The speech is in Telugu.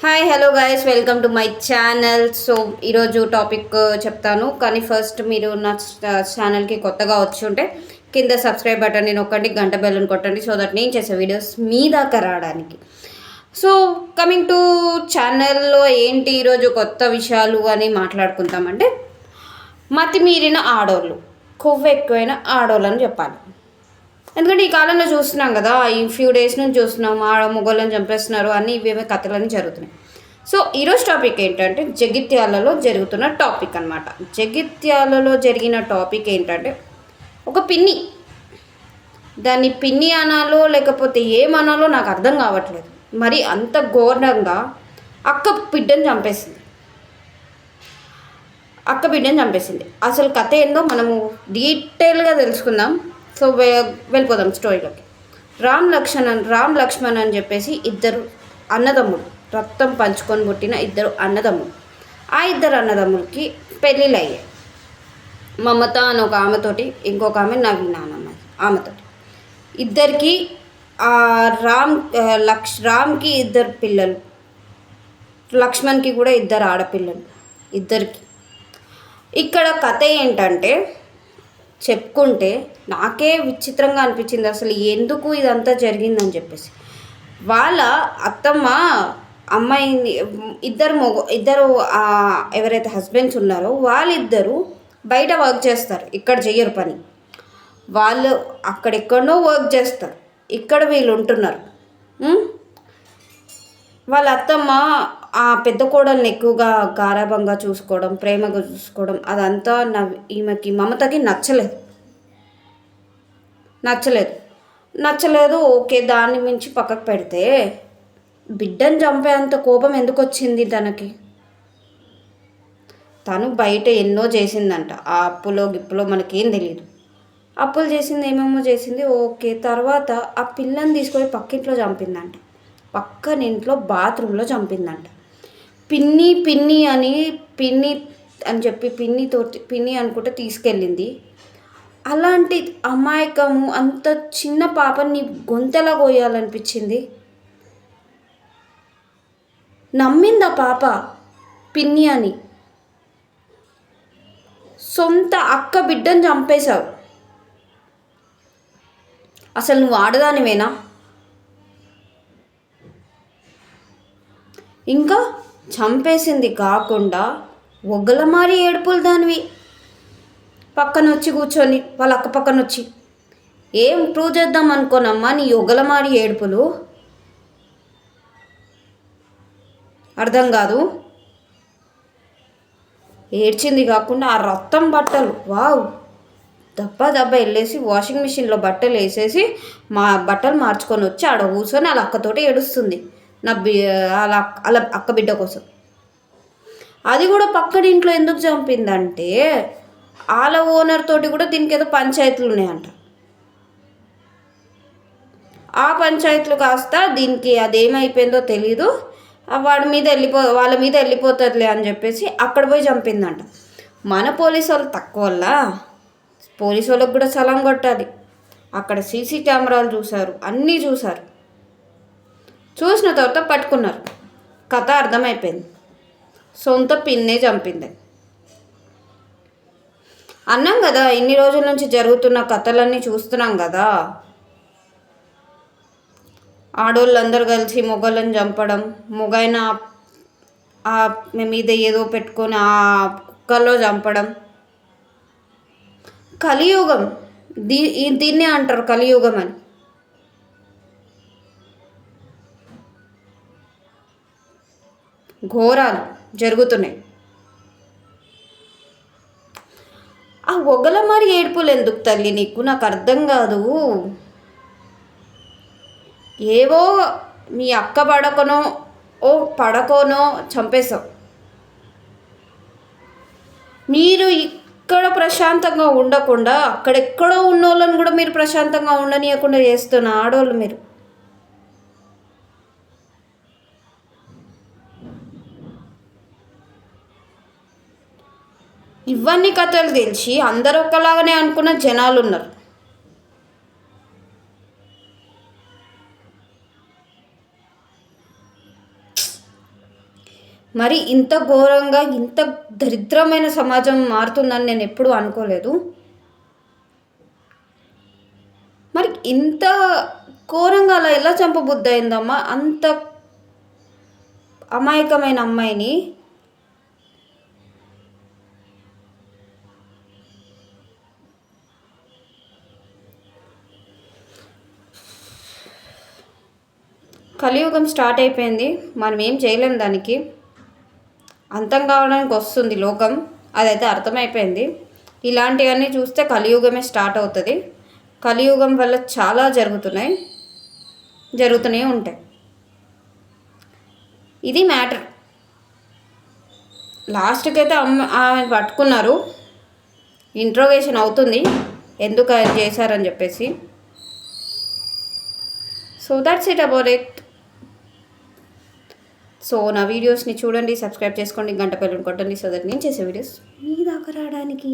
Hi hello guys, welcome to my channel. So ఈరోజు టాపిక్ చెప్తాను, కానీ ఫస్ట్ మీరు నా ఛానల్కి కొత్తగా వచ్చి ఉంటే కింద సబ్స్క్రైబ్ బటన్ని నొక్కండి, గంట బెల్లని కొట్టండి, సో దట్ నేను చేసే వీడియోస్ మీ దాకా రావడానికి. సో కమింగ్ టు ఛానల్లో ఏంటి ఈరోజు కొత్త విషయాలు అని మాట్లాడుకుంటామంటే, మతిమీరిన ఆడోళ్ళు, కొవ్వు ఎక్కువైన ఆడోళ్ళు అని చెప్పాలి. ఎందుకంటే ఈ కాలంలో చూస్తున్నాం కదా, ఈ ఫ్యూ డేస్ నుంచి చూస్తున్నాం, మొగోళ్ళని చంపేస్తున్నారు, అన్నీ ఇవేమో కథలన్నీ జరుగుతున్నాయి. సో ఈరోజు టాపిక్ ఏంటంటే జగిత్యాలలో జరుగుతున్న టాపిక్ అనమాట. జగిత్యాలలో జరిగిన టాపిక్ ఏంటంటే, ఒక పిన్ని, దాన్ని పిన్ని అనాలో లేకపోతే ఏమనాలో నాకు అర్థం కావట్లేదు. మరి అంత ఘోరంగా అక్క బిడ్డని చంపేసింది. అసలు కథ ఏందో మనము డీటెయిల్గా తెలుసుకుందాం. సో వెళ్ళిపోదాం స్టోరీలోకి. రామ్ లక్ష్మణ్ అని చెప్పేసి ఇద్దరు అన్నదమ్ములు, రక్తం పంచుకొని పుట్టిన ఇద్దరు అన్నదమ్ములు. ఆ ఇద్దరు అన్నదమ్ములకి పెళ్ళిళ్ళు అయ్యాయి. మమత అని ఒక ఆమెతోటి, ఇంకొక ఆమె నవీన అన్నమ్మ ఆమెతోటి. ఇద్దరికి రామ్కి ఇద్దరు పిల్లలు, లక్ష్మణ్కి కూడా ఇద్దరు ఆడపిల్లలు, ఇద్దరికి. ఇక్కడ కథ ఏంటంటే, చెప్పుకుంటే నాకే విచిత్రంగా అనిపించింది అసలు ఎందుకు ఇదంతా జరిగిందని చెప్పేసి. వాళ్ళ అత్తమ్మ అమ్మాయిని ఇద్దరు ఎవరైతే హస్బెండ్స్ ఉన్నారో వాళ్ళిద్దరూ బయట వర్క్ చేస్తారు, ఇక్కడ చెయ్యరు పని. వాళ్ళు అక్కడెక్కడనో వర్క్ చేస్తారు, ఇక్కడ వీళ్ళు ఉంటున్నారు. వాళ్ళ అత్తమ్మ ఆ పెద్ద కోడల్ని ఎక్కువగా గారాబంగా చూసుకోవడం, ప్రేమగా చూసుకోవడం, అదంతా ఈమెకి మమతకి నచ్చలేదు. ఓకే, దాన్ని మించి పక్కకు పెడితే బిడ్డను చంపేంత కోపం ఎందుకు వచ్చింది తనకి? తను బయట ఎన్నో చేసిందంట, ఆ అప్పులో గిప్పులో మనకేం తెలియదు. అప్పులు చేసింది, ఏమేమో చేసింది. ఓకే, తర్వాత ఆ పిల్లని తీసుకొని పక్కింట్లో చంపిందంట, పక్కనింట్లో బాత్రూంలో చంపిందంట. పిన్ని అని చెప్పి పిన్ని అనుకుంటే తీసుకెళ్ళింది. అలాంటి అమాయకము, అంత చిన్న పాపని గొంతెలా కోయాలనిపించింది? నమ్మిందా పాప పిన్ని అని? సొంత అక్క బిడ్డను చంపేశావు. అసలు నువ్వు ఆడదానివేనా? ఇంకా చంపేసింది కాకుండా ఒగ్గలమారి ఏడుపులు దానివి, పక్కన వచ్చి కూర్చొని, వాళ్ళ అక్క పక్కన వచ్చి ఏం ప్రూవ్ చేద్దాం అనుకోనమ్మా నీ ఒగ్గలమారి ఏడుపులు? అర్థం కాదు. ఏడ్చింది కాకుండా ఆ రక్తం బట్టలు, వావ్, దబ్బ వెళ్ళేసి వాషింగ్ మిషన్లో బట్టలు వేసేసి బట్టలు మార్చుకొని వచ్చి ఆడ కూర్చొని వాళ్ళ అక్కతోటి ఏడుస్తుంది, వాళ్ళ అక్క బిడ్డ కోసం. అది కూడా పక్కన ఇంట్లో ఎందుకు చంపిందంటే, వాళ్ళ ఓనర్ తోటి కూడా దీనికి ఏదో పంచాయతీలు ఉన్నాయంట. ఆ పంచాయతీలు కాస్త దీనికి అదేమైపోయిందో తెలీదు, వాళ్ళ మీద వెళ్ళిపోతుందిలే అని చెప్పేసి అక్కడ పోయి చంపిందంట. మన పోలీసు వాళ్ళు తక్కువ వల్ల పోలీసు వాళ్ళకి కూడా సలాం కొట్టాలి. అక్కడ సీసీ కెమెరాలు చూశారు, అన్నీ చూశారు. చూసిన తర్వాత పట్టుకున్నారు. కథ అర్థమైపోయింది, సొంత పిన్నే చంపింది. అన్నాం కదా, ఇన్ని రోజుల నుంచి జరుగుతున్న కథలన్నీ చూస్తున్నాం కదా. ఆడోళ్ళందరూ కలిసి మొగలను చంపడం, మొగైన మీద ఏదో పెట్టుకొని ఆ కుక్కల్లో చంపడం. కలియుగం, దీన్నే అంటారు కలియుగం అని. ఘోరాలు జరుగుతున్నాయి. ఆ ఒగలమారి ఏడుపులు ఎందుకు తల్లి నీకు? నాకు అర్థం కాదు. ఏవో మీ అక్క పడకోనో చంపేశావు. మీరు ఇక్కడ ప్రశాంతంగా ఉండకుండా అక్కడెక్కడో ఉన్నోళ్ళని కూడా మీరు ప్రశాంతంగా ఉండనీయకుండా చేస్తున్న ఆడోళ్ళు మీరు. ఇవన్నీ కథలు తెలిసి అందరూ ఒకలాగానే అనుకున్న జనాలు ఉన్నారు. మరి ఇంత ఘోరంగా ఇంత దరిద్రమైన సమాజం మారుతుందని నేను ఎప్పుడూ అనుకోలేదు. మరి ఇంత ఘోరంగా అలా ఎలా చంపబుద్ధి అయిందమ్మా? అంత అమాయకమైన అమ్మాయిని. కలియుగం స్టార్ట్ అయిపోయింది, మనం ఏం చేయలేం దానికి. అంతం కావడానికి వస్తుంది లోకం, అదైతే అర్థమైపోయింది. ఇలాంటివన్నీ చూస్తే కలియుగమే స్టార్ట్ అవుతుంది. కలియుగం వల్ల చాలా జరుగుతూనే ఉంటాయి. ఇది మ్యాటర్. లాస్ట్కి అయితే ఆమె పట్టుకున్నారు, ఇంట్రోగేషన్ అవుతుంది ఎందుకు ఆయన చేశారని చెప్పేసి. So that's it about it. So నా వీడియోస్ని చూడండి, సబ్స్క్రైబ్ చేసుకోండి, గంట బెల్ కొట్టండి, సో దట్ నేను చేసే వీడియోస్ మీ దాకా రావడానికి.